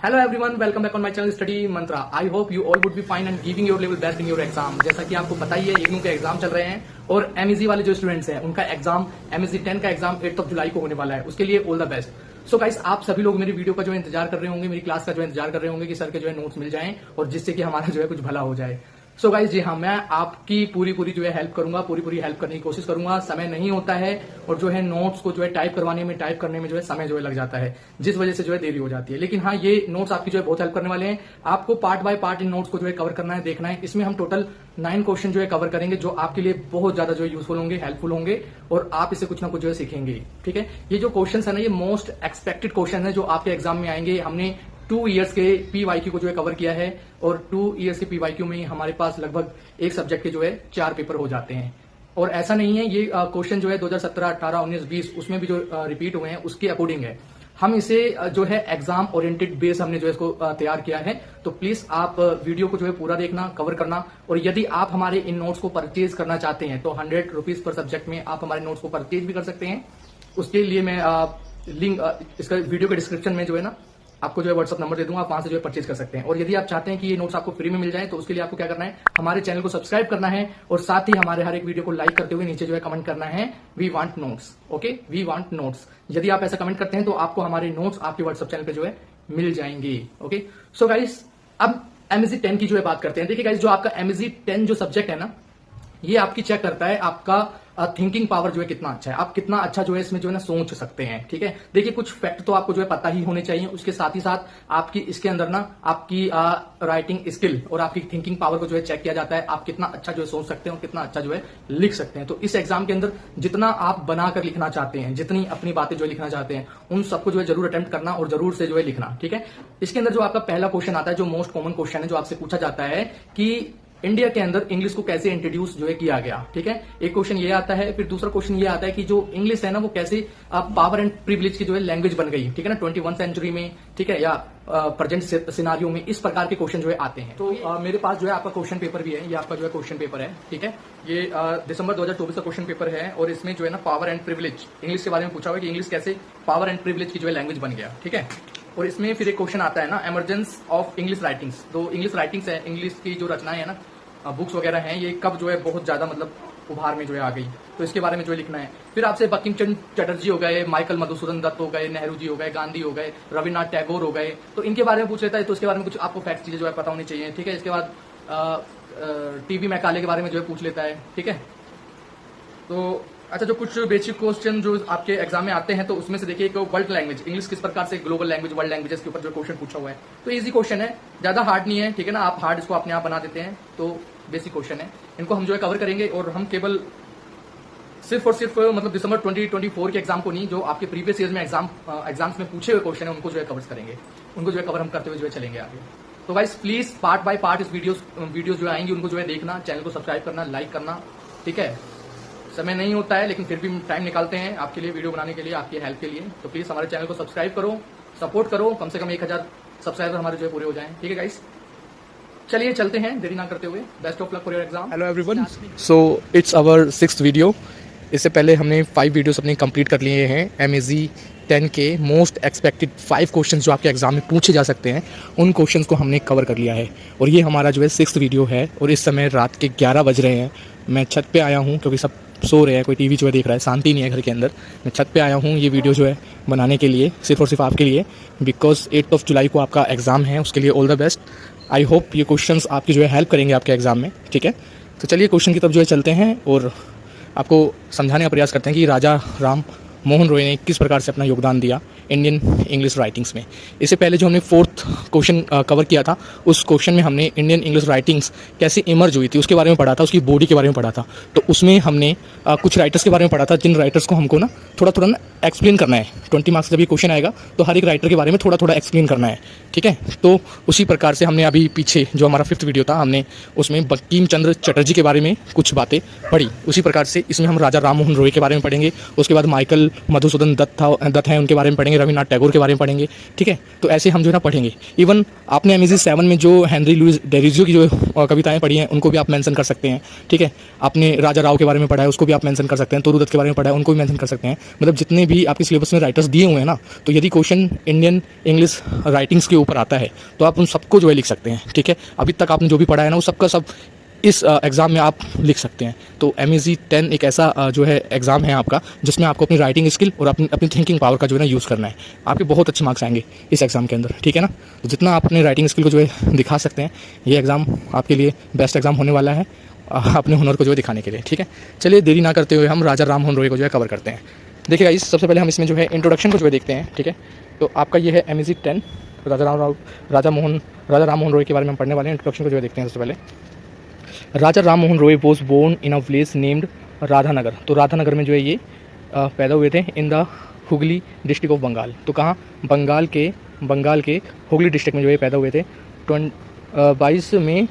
Hello everyone, welcome back on my channel Study Mantra. I hope you all would be fine and giving your level best in your exam. जैसा कि आपको पता ही है इग्नू के exam चल रहे हैं और MEG वाले जो स्टूडेंट्स हैं उनका एग्जाम MEG 10 का एग्जाम 8 जुलाई को होने वाला है. उसके लिए all the best. So guys, आप सभी लोग मेरी वीडियो का जो इंतजार कर रहे होंगे, मेरी क्लास का जो इंतजार कर रहे होंगे कि सर के जो है नोट्स मिल जाएं और जिससे कि हमारा जो है कुछ भला हो जाए. सो गाइस, जी हाँ, मैं आपकी पूरी जो है हेल्प करूंगा, पूरी हेल्प करने की कोशिश करूंगा. समय नहीं होता है और जो है नोट्स को जो है टाइप करने में जो है समय जो है लग जाता है, जिस वजह से जो है देरी हो जाती है. लेकिन हाँ, ये नोट्स आपकी जो है बहुत हेल्प करने वाले हैं. आपको part by part in notes को जो है कवर करना है, देखना है. इसमें हम टोटल 9 क्वेश्चन जो है कवर करेंगे, जो आपके लिए बहुत ज्यादा जो है यूजफुल होंगे, हेल्पफुल होंगे और आप इससे कुछ ना कुछ जो है सीखेंगे. ठीक है, ये जो क्वेश्चन है ना, ये मोस्ट एक्सपेक्टेड क्वेश्चन है जो आपके एग्जाम में आएंगे. हमने 2 इयर्स के PYQ को जो है कवर किया है और 2 इयर्स के PYQ में हमारे पास लगभग एक सब्जेक्ट के जो है 4 पेपर हो जाते हैं. और ऐसा नहीं है, ये क्वेश्चन जो है 2017, 18, 19, 20 उसमें भी जो रिपीट हुए हैं उसके अकॉर्डिंग है. हम इसे जो है एग्जाम ओरिएंटेड बेस हमने जो है इसको तैयार किया है. तो प्लीज आप वीडियो को जो है पूरा देखना, कवर करना. और यदि आप हमारे इन नोट्स को परचेज करना चाहते हैं तो 100 रुपीज पर सब्जेक्ट में आप हमारे नोट्स को परचेज भी कर सकते हैं. उसके लिए मैं लिंक इसका वीडियो के डिस्क्रिप्शन में जो है ना आपको जो है व्हाट्सअप नंबर दे दूंगा, आप वहां से जो है परचेज कर सकते हैं. और यदि आप चाहते हैं कि ये नोट्स आपको फ्री में मिल जाए तो उसके लिए आपको क्या करना है, हमारे चैनल को सब्सक्राइब करना है और साथ ही हमारे हर एक वीडियो को लाइक करते हुए नीचे जो है कमेंट करना है, we want notes. Okay, we want notes. यदि आप ऐसा कमेंट करते हैं तो आपको हमारे नोट्स आपके व्हाट्सअप चैनल पे जो है मिल जाएंगे. ओके, सो गाइस, अब MEG 10 की जो है बात करते हैं. देखिए गाइस, जो आपका MEG 10 जो सब्जेक्ट है ना, ये आपकी चेक करता है आपका थिंकिंग पावर जो है कितना अच्छा है, आप कितना अच्छा जो है इसमें जो है ना सोच सकते हैं. ठीक है, देखिए कुछ फैक्ट तो आपको जो है पता ही होने चाहिए. उसके साथ ही साथ आपकी इसके अंदर ना आपकी राइटिंग स्किल और आपकी थिंकिंग पावर को जो है चेक किया जाता है. आप कितना अच्छा जो है सोच सकते हैं और कितना अच्छा जो है लिख सकते हैं. तो इस एग्जाम के अंदर जितना आप बनाकर लिखना चाहते हैं, जितनी अपनी बातें जो लिखना चाहते हैं, उन सबको जो है जरूर अटेम्प्ट करना और जरूर से जो है लिखना. ठीक है, इसके अंदर जो आपका पहला क्वेश्चन आता है, जो मोस्ट कॉमन क्वेश्चन है, जो आपसे पूछा जाता है कि इंडिया के अंदर इंग्लिश को कैसे इंट्रोड्यूस जो है किया गया. ठीक है, एक क्वेश्चन ये आता है. फिर दूसरा क्वेश्चन ये आता है कि जो इंग्लिश है ना वो कैसे पावर एंड प्रिविलेज की जो है लैंग्वेज बन गई. ठीक है ना, 21 सेंचुरी में. ठीक है, या प्रेजेंट सिनारियो में इस प्रकार के क्वेश्चन जो है आते हैं. तो मेरे पास जो है आपका क्वेश्चन पेपर भी है. ये आपका जो है क्वेश्चन पेपर है. ठीक है, ये दिसंबर 2024 का क्वेश्चन पेपर है और इसमें जो है ना पावर एंड प्रिविलेज इंग्लिश के बारे में पूछा हुआ है कि इंग्लिश कैसे पावर एंड प्रिविलेज की जो है लैंग्वेज बन गया. ठीक है, और इसमें फिर एक क्वेश्चन आता है ना, एमरजेंस ऑफ इंग्लिश राइटिंग्स. तो इंग्लिश राइटिंग्स है, इंग्लिश की जो रचनाएं है ना, बुक्स वगैरह हैं, ये कब जो है बहुत ज्यादा मतलब उभार में जो है आ गई, तो इसके बारे में जो है लिखना है. फिर आपसे बंकिम चंद्र चटर्जी हो गए, माइकल मधुसूदन दत्त हो गए, नेहरू जी हो गए, गांधी हो गए, रविन्द्रनाथ टैगोर हो गए, तो इनके बारे में पूछ लेता है. तो उसके बारे में कुछ आपको फैक्ट चीजें जो है पता होनी चाहिए. ठीक है, इसके बाद TB मैकाले के बारे में जो है पूछ लेता है. ठीक है, तो अच्छा, जो कुछ बेसिक क्वेश्चन जो आपके एग्जाम में आते हैं तो उसमें से देखिए एक वर्ल्ड लैंग्वेज, इंग्लिश किस प्रकार से ग्लोबल लैंग्वेज, वर्ल्ड लैंग्वेजेस के ऊपर जो क्वेश्चन पूछा हुआ है. तो इजी क्वेश्चन है, ज्यादा हार्ड नहीं है. ठीक है ना, आप हार्ड इसको अपने आप बना देते हैं. तो बेसिक क्वेश्चन है, इनको हम जो है कवर करेंगे और हम केवल सिर्फ और सिर्फ मतलब दिसंबर 2024 के एग्जाम को नहीं, जो आपके प्रीवियस ईयर में एग्जाम्स में पूछे हुए क्वेश्चन है उनको जो है कवर करेंगे, उनको जो है कवर हम करते हुए जो है चलेंगे आगे. तो guys please part by part इस वीडियोस जो आएंगी उनको जो है देखना, चैनल को सब्सक्राइब करना, लाइक करना. ठीक है, समय नहीं होता है लेकिन फिर भी टाइम निकालते हैं आपके लिए वीडियो बनाने के लिए, आपकी हेल्प के लिए. तो प्लीज हमारे चैनल को सब्सक्राइब करो, सपोर्ट करो, कम से कम 1000 सब्सक्राइबर हमारे जो है पूरे हो जाएं. ठीक है गाइस, चलिए चलते हैं देरी ना करते हुए. Best of luck for your exam. Hello everyone, so it's our 6th video. इससे पहले हमने 5 वीडियोस अपने कंप्लीट कर लिए हैं. MEG 10 के मोस्ट एक्सपेक्टेड 5 क्वेश्चंस जो आपके एग्जाम में पूछे जा सकते हैं, उन क्वेश्चंस को हमने कवर कर लिया है. और ये हमारा जो है 6th वीडियो है और इस समय रात के 11 बज रहे हैं. मैं छत पे आया हूँ क्योंकि सब सो रहे हैं, कोई टीवी जो है देख रहा है, शांति नहीं है घर के अंदर. मैं छत पे आया हूँ ये वीडियो जो है बनाने के लिए, सिर्फ और सिर्फ आपके लिए, बिकॉज 8 जुलाई को आपका एग्ज़ाम है. उसके लिए all the best. I hope ये क्वेश्चंस आपकी जो है हेल्प करेंगे आपके एग्जाम में. ठीक है, तो चलिए क्वेश्चन की तरफ जो है चलते हैं और आपको समझाने का प्रयास करते हैं कि राजा राम मोहन रॉय ने किस प्रकार से अपना योगदान दिया इंडियन इंग्लिश राइटिंग्स में. इससे पहले जो हमने 4th क्वेश्चन कवर किया था, उस क्वेश्चन में हमने इंडियन इंग्लिश राइटिंग्स कैसे इमर्ज हुई थी उसके बारे में पढ़ा था, उसकी बॉडी के बारे में पढ़ा था. तो उसमें हमने कुछ राइटर्स के बारे में पढ़ा था, जिन राइटर्स को हमको ना थोड़ा ना एक्सप्लेन करना है. 20 मार्क्स जब ये क्वेश्चन आएगा तो हर एक राइटर के बारे में थोड़ा एक्सप्लेन करना है. ठीक है, तो उसी प्रकार से हमने अभी पीछे जो हमारा 5th वीडियो था, हमने उसमें बंकिम चंद्र चटर्जी के बारे में कुछ बातें पढ़ी. उसी प्रकार से इसमें हम राजा राम मोहन रॉय के बारे में पढ़ेंगे. उसके बाद माइकल मधुसूदन दत्त हैं, उनके बारे में पढ़ेंगे, रविन्द्रनाथ टैगोर के बारे में पढ़ेंगे, ठीक है। तो ऐसे हम जो है ना पढ़ेंगे। इवन आपने MEG 7 में जो हेनरी लुइस डेरिजियो की जो कविताएं पढ़ी हैं उनको भी आप मेंशन कर सकते हैं, ठीक है। आपने राजा राव के बारे में पढ़ा है, उसको भी आप मेंशन कर सकते हैं। तोरू दत्त के बारे में पढ़ा है, उनको भी मेंशन कर सकते हैं। मतलब जितने भी आपके सिलेबस में राइटर्स दिए हुए हैं ना, तो यदि क्वेश्चन इंडियन इंग्लिश राइटिंग्स के ऊपर आता है तो आप उन सबको जो है लिख सकते हैं, ठीक है। अभी तक आपने जो भी पढ़ा है ना, वो सबका सब इस एग्ज़ाम में आप लिख सकते हैं। तो MEG 10 एक ऐसा जो है एग्ज़ाम है आपका, जिसमें आपको अपनी राइटिंग स्किल और अपनी थिंकिंग पावर का जो है ना यूज़ करना है। आपके बहुत अच्छे मार्क्स आएंगे इस एग्ज़ाम के अंदर, ठीक है ना। तो जितना आप अपने राइटिंग स्किल को जो है दिखा सकते हैं, ये एग्ज़ाम आपके लिए बेस्ट एग्ज़ाम होने वाला है, अपने हुनर को जो है दिखाने के लिए, ठीक है। चलिए देरी ना करते हुए हम राजा राम मोहन रॉय को जो है कवर करते हैं। देखिएगा इस सबसे पहले हम इसमें जो है इंट्रोडक्शन को जो है देखते हैं, ठीक है। तो आपका ये है MEG 10 राजा राम मोहन रॉय के बारे में हम पढ़ने वाले हैं। इंट्रोडक्शन को जो है देखते हैं। सबसे पहले Raja Ram Mohan Roy was born in a village named Radhanagar. तो राधानगर में जो है ये पैदा हुए थे in the Hooghly district of Bengal. तो कहाँ? बंगाल के हुगली डिस्ट्रिक्ट में जो है पैदा हुए थे 22 मई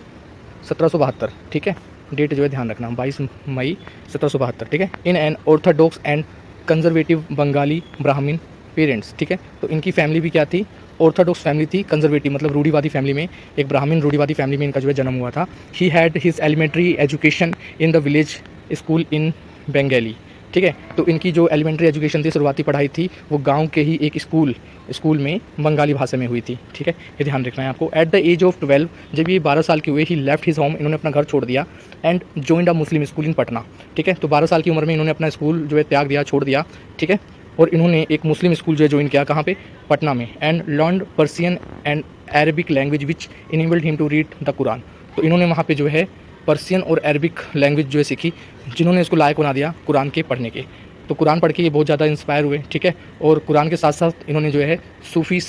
1772, ठीक है। डेट जो है ध्यान रखना, 22 मई 1772, ठीक है। In an Orthodox and conservative Bengali ब्राह्मण पेरेंट्स, ठीक है। तो इनकी फैमिली भी क्या थी? ऑर्थोडॉक्स फैमिली थी, कंजर्वेटिव मतलब रूढ़िवादी फैमिली में, एक ब्राह्मण रूढ़िवादी फैमिली में इनका जो है जन्म हुआ था। He had his elementary education in the village school in Bengali, ठीक है। तो इनकी जो एलिमेंट्री एजुकेशन थी, शुरुआती पढ़ाई थी, वो गांव के ही एक स्कूल में बंगाली भाषा में हुई थी, ठीक है। ये ध्यान रखना है आपको। एट द एज ऑफ 12, जब ये 12 साल के हुए, ही लेफ्ट हिज होम, इन्होंने अपना घर छोड़ दिया, and joined a Muslim school इन पटना, ठीक है। तो 12 साल की उम्र में इन्होंने अपना स्कूल जो है त्याग दिया, छोड़ दिया, ठीक है। और इन्होंने एक मुस्लिम स्कूल जो है ज्वाइन किया, कहाँ पे? पटना में। And learned Persian and Arabic language which enabled him to read the Quran. तो इन्होंने वहाँ पे जो है पर्सियन और अरबिक लैंग्वेज जो है सीखी, जिन्होंने इसको लायक बना दिया कुरान के पढ़ने के। तो कुरान पढ़ के ये बहुत ज़्यादा इंस्पायर हुए, ठीक है। और कुरान के साथ साथ इन्होंने जो है सूफ़ी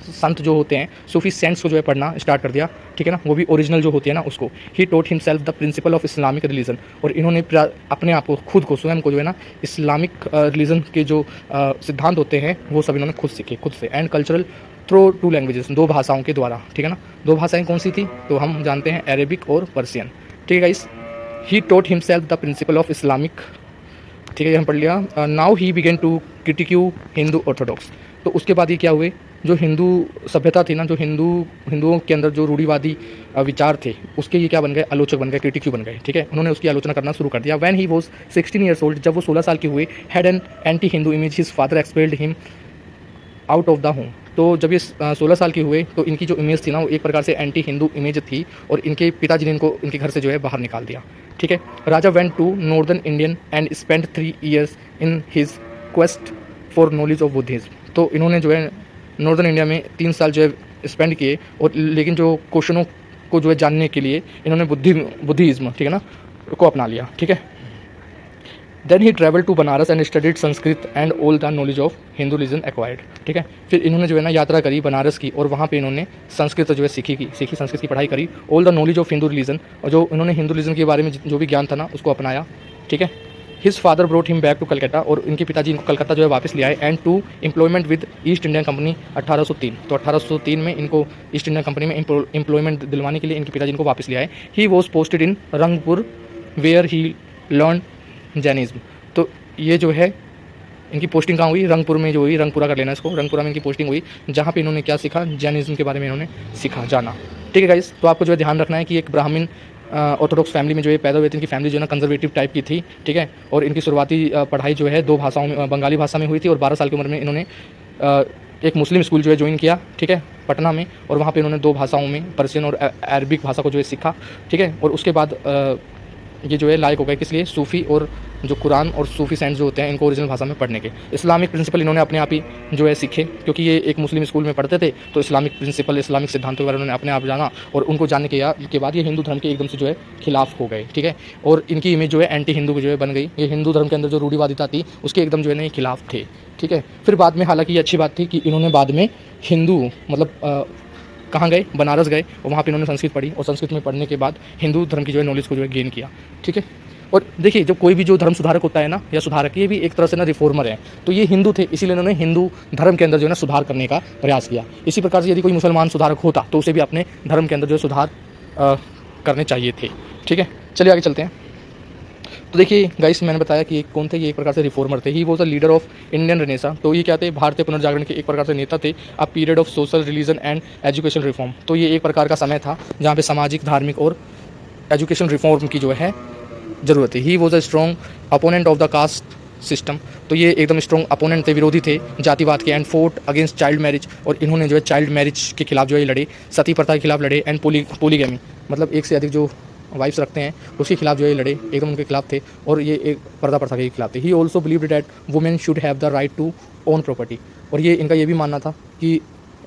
संत जो होते हैं, सूफ़ी सेंट्स को जो है पढ़ना स्टार्ट कर दिया, ठीक है ना। वो भी ओरिजिनल जो होती है ना उसको। ही taught himself the principle of Islamic religion. और इन्होंने अपने आप को, खुद को, स्वयं को जो है ना इस्लामिक रिलीजन के जो सिद्धांत होते हैं वो सब इन्होंने खुद सीखे, खुद से। एंड कल्चरल थ्रू 2 लैंग्वेजेस, 2 भाषाओं के द्वारा, ठीक है ना। 2 भाषाएं कौन सी थी? तो हम जानते हैं अरेबिक और पर्सियन, ठीक है guys. He taught himself the principle of Islamic, ठीक है, हम पढ़ लिया। Now he began to critique Hindu orthodox. तो उसके बाद ये क्या हुए? जो हिंदू सभ्यता थी ना, जो हिंदुओं के अंदर जो रूढ़िवादी विचार थे, उसके ये क्या बन गए? आलोचक बन गए, क्रिटिक्यू बन गए, ठीक है। उन्होंने उसकी आलोचना करना शुरू कर दिया। When he was 16 years old, जब वो 16 साल के हुए, had an anti Hindu image, his father expelled him out of the home. तो जब ये 16 साल के हुए तो इनकी जो इमेज थी ना, वो एक प्रकार से एंटी हिंदू इमेज थी, और इनके पिताजी ने इनको इनके घर से जो है बाहर निकाल दिया, ठीक है। Raja went to northern Indian and spend 3 years in his quest for knowledge of Buddhism. तो इन्होंने जो है नॉर्दर्न इंडिया में 3 साल जो है स्पेंड किए, और लेकिन जो क्वेश्चनों को जो है जानने के लिए इन्होंने बुद्धिज्म, ठीक है ना, को अपना लिया, ठीक है। Then he travel to Banaras and studied Sanskrit and all the knowledge of Hindu religion acquired, ठीक है। फिर इन्होंने जो है ना यात्रा करी बनारस की, और वहाँ पे इन्होंने संस्कृत जो है सीखी, संस्कृत की पढ़ाई करी। All the knowledge of Hindu religion, और जो इन्होंने हिंदू रिलीजन के बारे में जो भी ज्ञान था ना उसको अपनाया, ठीक है। His father brought him back to Calcutta, और इनके पिताजी इनको कलकत्ता जो है वापस ले आए। And to employment with East India Company 1803। तो 1803 में इनको ईस्ट इंडिया कंपनी में एम्प्लॉयमेंट दिलवाने के लिए इनके पिताजी इनको वापस ले आए। He was posted in Rangpur where he learn Jainism. तो ये जो है इनकी पोस्टिंग कहाँ हुई? रंगपुर में जो हुई, रंगपुरा कर लेना इसको, रंगपुरा में इनकी पोस्टिंग हुई, जहाँ पे इन्होंने क्या सीखा? जैनिज्म के बारे में इन्होंने सीखा, जाना, ठीक है गाइस। तो आपको जो है ध्यान रखना है कि एक ब्राह्मण ऑर्थोडॉक्स फैमिली में जो है पैदा हुए थे। इनकी फैमिली जो है ना कंजर्वेटिव टाइप की थी, ठीक है। और इनकी शुरुआती पढ़ाई जो है 2 भाषाओं में, बंगाली भाषा में हुई थी, और 12 साल की उम्र में इन्होंने एक मुस्लिम स्कूल जो है ज्वाइन किया, ठीक है, पटना में। और वहाँ पे इन्होंने 2 भाषाओं में, पर्शियन और अरबिक भाषा को जो है सीखा, ठीक है। और उसके बाद ये जो है लायक हो गए किस लिए? सूफ़ी और जो कुरान और सूफ़ी सेंट्स जो होते हैं इनको ओरिजिनल भाषा में पढ़ने के। इस्लामिक प्रिंसिपल इन्होंने अपने आप ही जो है सीखे, क्योंकि ये एक मुस्लिम स्कूल में पढ़ते थे, तो इस्लामिक प्रिंसिपल, इस्लामिक सिद्धांतों के बारे में उन्होंने अपने आप जाना, और उनको जानने के बाद ये हिंदू धर्म के एकदम से जो है खिलाफ हो गए, ठीक है। और इनकी इमेज जो है एंटी हिंदू जो है बन गई। ये हिंदू धर्म के अंदर जो रूढ़िवादिता थी उसके एकदम जो है ना खिलाफ थे, ठीक है। फिर बाद में, हालांकि ये अच्छी बात थी कि इन्होंने बाद में हिंदू मतलब कहाँ गए? बनारस गए, और वहाँ पे इन्होंने संस्कृत पढ़ी, और संस्कृत में पढ़ने के बाद हिंदू धर्म की जो है नॉलेज को जो है गेन किया, ठीक है। और देखिए, जो कोई भी जो धर्म सुधारक होता है ना, या सुधारक, ये भी एक तरह से ना रिफॉर्मर है। तो ये हिंदू थे, इसीलिए इन्होंने हिंदू धर्म के अंदर जो है ना सुधार करने का प्रयास किया। इसी प्रकार से यदि कोई मुसलमान सुधारक होता तो उसे भी अपने धर्म के अंदर जो है सुधार करने चाहिए थे, ठीक है। चलिए आगे चलते हैं। तो देखिए गाइस, मैंने बताया कि कौन थे ये, एक प्रकार से रिफॉर्मर थे। He was a leader of Indian Renaissance. तो ये क्या थे, भारतीय पुनर्जागरण के एक प्रकार से नेता थे। A period of social, religion and education reform. तो ये एक प्रकार का समय था जहाँ पे सामाजिक, धार्मिक और एजुकेशन रिफॉर्म की जो है ज़रूरत है। He was a strong opponent of the caste system. तो ये एकदम स्ट्रॉन्ग अपोनेंट थे, विरोधी थे जातिवाद के। And fort against child marriage. और इन्होंने जो है चाइल्ड मैरिज के खिलाफ जो है लड़े, सती प्रथा के खिलाफ लड़े। एंड पोलीगैमी, मतलब एक से अधिक जो वाइफ्स रखते हैं उसके खिलाफ जो है लड़े, एकदम उनके खिलाफ थे। और ये एक पर्दा प्रथा के खिलाफ थे। He also believed that women should have the right to own property. और ये इनका ये भी मानना था कि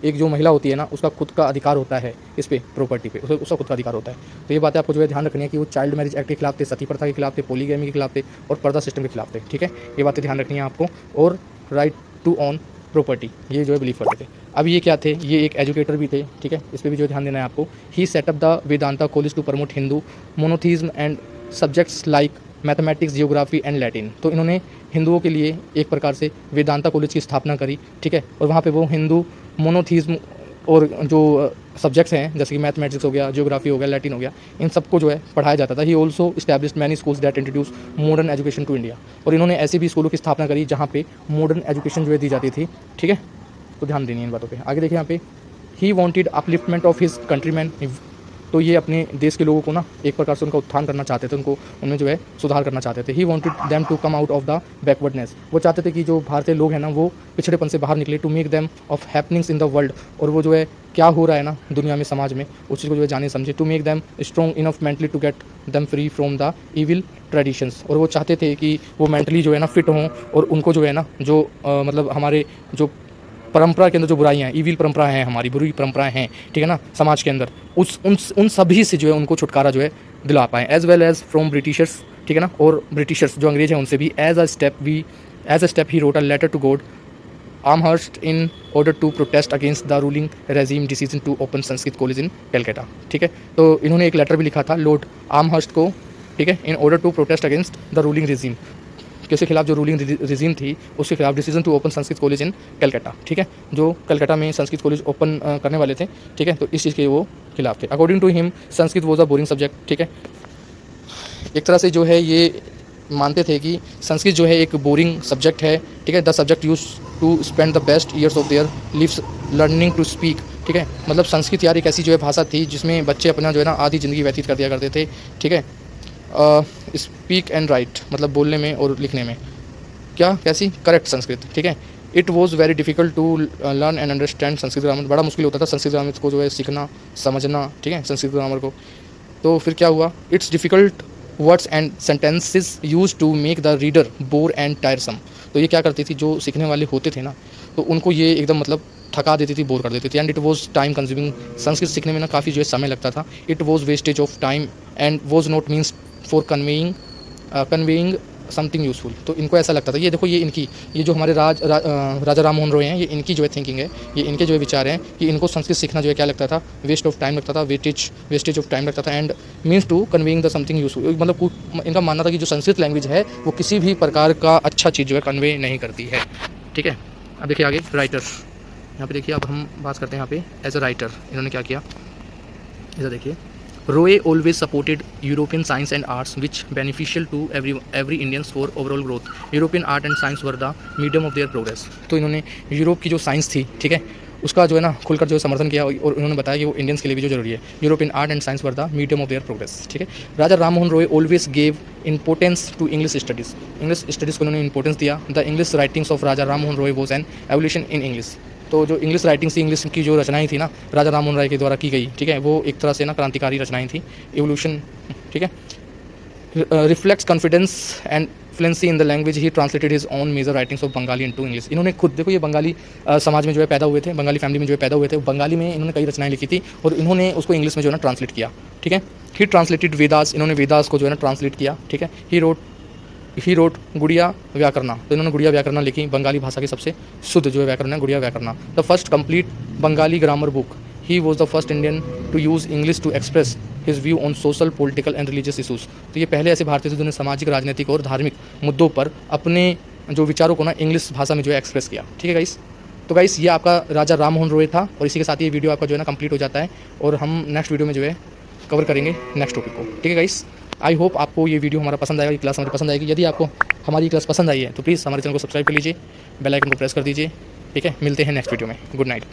एक जो महिला होती है ना, उसका खुद का अधिकार होता है इस पे, प्रॉपर्टी पे, उसका खुद का अधिकार होता है। तो ये बातें आपको जो है ध्यान रखनी है कि वो चाइल्ड मैरिज एक्ट के खिलाफ थे, सती प्रथा के खिलाफ थे, पोलीगैमी के खिलाफ थे और पर्दा सिस्टम के खिलाफ थे। ठीक है, ये बातें ध्यान रखनी है आपको। और राइट टू ओन प्रॉपर्टी, ये जो है बिलीव करते थे। अब ये क्या थे, ये एक एजुकेटर भी थे। ठीक है, इस पर भी जो ध्यान देना है आपको। He set up the Vedanta college to promote Hindu monotheism and subjects like mathematics, geography and Latin. तो इन्होंने हिंदुओं के लिए एक प्रकार से वेदांता कॉलेज की स्थापना करी। ठीक है, और वहाँ पे वो हिंदू मोनोथीज्म और जो सब्जेक्ट्स हैं जैसे कि मैथमेटिक्स हो गया, जियोग्राफी हो गया, लैटिन हो गया, इन सबको जो है पढ़ाया जाता था। He also established many schools that introduce modern education to India. और इन्होंने ऐसे भी स्कूलों की स्थापना करी जहाँ पे मॉडर्न एजुकेशन जो है दी जाती थी। ठीक है, तो ध्यान देनी है इन बातों पे। आगे देखिए यहाँ पे, he wanted upliftment of his countryman. तो ये अपने देश के लोगों को ना एक प्रकार से उनका उत्थान करना चाहते थे, उनको उनमें जो है सुधार करना चाहते थे। He wanted them to come out of the backwardness. वो चाहते थे कि जो भारतीय लोग हैं ना, वो पिछड़ेपन से बाहर निकले। To make them of happenings in the world. और वो जो है क्या हो रहा है ना दुनिया में, समाज में, उस चीज़ को जो है जाने समझे। To make them strong enough mentally to get them free from the evil traditions. और वो चाहते थे कि वो मेंटली जो है ना फिट हों और उनको जो है ना जो मतलब हमारे जो परंपरा के अंदर जो बुराइयाँ हैं, ईविल परंपरा हैं, हमारी बुरी परंपराएं हैं, ठीक है ना, समाज के अंदर, उन सभी से जो है उनको छुटकारा जो है दिला पाएँ। As well as from Britishers. ठीक है ना, और ब्रिटिशर्स जो अंग्रेज हैं उनसे भी। As a step he wrote a letter to Lord Amherst in order to protest against the ruling regime decision to open Sanskrit college in Calcutta. ठीक है, तो इन्होंने एक लेटर भी लिखा था लॉर्ड आमहर्स्ट को। ठीक है, in order to protest against the ruling regime, किसके खिलाफ, जो रूलिंग रिजीम थी उसके खिलाफ। Decision to open Sanskrit college in Calcutta. ठीक है, जो कलकत्ता में संस्कृत कॉलेज ओपन करने वाले थे। ठीक है, तो इस चीज़ के वो खिलाफ थे। According to him Sanskrit was a boring subject. ठीक है, एक तरह से जो है ये मानते थे कि संस्कृत जो है एक बोरिंग सब्जेक्ट है। ठीक है, the subject use to spend the best years of their lives learning to speak. ठीक है, मतलब संस्कृत यार एक ऐसी जो है भाषा थी जिसमें बच्चे अपना जो है ना आधी ज़िंदगी व्यतीत कर दिया करते थे। ठीक है, स्पीक एंड राइट, मतलब बोलने में और लिखने में, क्या कैसी करेक्ट संस्कृत। ठीक है, it was very difficult to learn and understand Sanskrit grammar. बड़ा मुश्किल होता था संस्कृत ग्रामर को जो है सीखना, समझना। ठीक है, संस्कृत ग्रामर को। तो फिर क्या हुआ, its difficult words and sentences use to make the reader bore and tiresome. तो ये क्या करती थी, जो सीखने वाले होते थे ना, तो उनको ये एकदम मतलब थका देती थी, बोर कर देती थी। And it was time consuming. Sanskrit सीखने में ना काफ़ी जो है समय लगता था। It was wastage of time and was not means for conveying something useful. तो इनको ऐसा लगता था, ये देखो, ये जो हमारे राजा राम मोहन रॉय हैं, ये इनकी जो है थिंकिंग है, ये इनके जो है विचार हैं कि इनको संस्कृत सीखना जो है क्या लगता था, वेस्ट ऑफ टाइम लगता था, वेस्टेज ऑफ टाइम लगता था। And means to conveying the something useful, मतलब इनका मानना था कि जो संस्कृत लैंग्वेज है वो किसी भी प्रकार का अच्छा चीज़ जो है कन्वे नहीं करती है। ठीक है, अब देखिए आगे राइटर। यहाँ पे देखिए, अब हम बात करते हैं यहाँ पे एज अ राइटर इन्होंने क्या किया। इधर देखिए, Roy always supported European science and arts, which beneficial to every Indians for overall growth. European art and science were the medium of their progress. तो इन्होंने यूरोप की जो साइंस थी, ठीक है, उसका जो है ना खुलकर जो समर्थन किया और उन्होंने बताया कि वो इंडियंस के लिए भी जो जरूरी है। European art and science were the medium of their progress. ठीक है, Raja Ram Mohan Roy always gave importance to English studies. English studies को उन्होंने इंपॉर्टेंस दिया। The English writings of Raja Ram Mohan Roy was an evolution in English. तो जो इंग्लिश राइटिंग्स थी, इंग्लिश की जो रचनाएं थी ना राजा राम मोहन राय के द्वारा की गई, ठीक है, वो एक तरह से ना क्रांतिकारी रचनाएं थी, एवोल्यूशन। ठीक है, reflects confidence and fluency in the language. He translated his own major writings of Bengali into English. इन्होंने खुद, देखो ये बंगाली समाज में जो है पैदा हुए थे, बंगाली फैमिली में जो है पैदा हुए थे, बंगाली में इन्होंने कई रचनाएं लिखी थी और इन्होंने उसको इंग्लिश में जो है ना ट्रांसलेट किया। ठीक है, ही ट्रांसलेटेड वेदास, इन्होंने वेदास को जो है ना ट्रांसलेट किया। ठीक है, ही रोट गुड़िया व्याकरणा। तो इन्होंने गुड़िया व्याकरणा लिखी, बंगाली भाषा की सबसे शुद्ध जो है व्याकरण है Gaudiya Vyakarana. The first complete Bengali grammar book. He was the first Indian to use English to express his view on social, political and religious issues. तो ये पहले ऐसे भारतीय थे जिन्होंने सामाजिक, राजनीतिक और धार्मिक मुद्दों पर अपने जो विचारों को ना इंग्लिश भाषा में जो है एक्सप्रेस किया। ठीक है गाइस, तो गाइस ये आपका राजा राम मोहन रॉय था और इसी के साथ ये वीडियो आपका जो है ना कंप्लीट हो जाता है और हम नेक्स्ट वीडियो में जो है कवर करेंगे नेक्स्ट टॉपिक को। ठीक है गाइस। आई होप आपको ये वीडियो हमारा पसंद आएगा, ये क्लास हमारी पसंद आएगी। यदि आपको हमारी क्लास पसंद आई है तो प्लीज़ हमारे चैनल को सब्सक्राइब कर लीजिए, बेल आइकन को प्रेस कर दीजिए। ठीक है, मिलते हैं नेक्स्ट वीडियो में। Good night.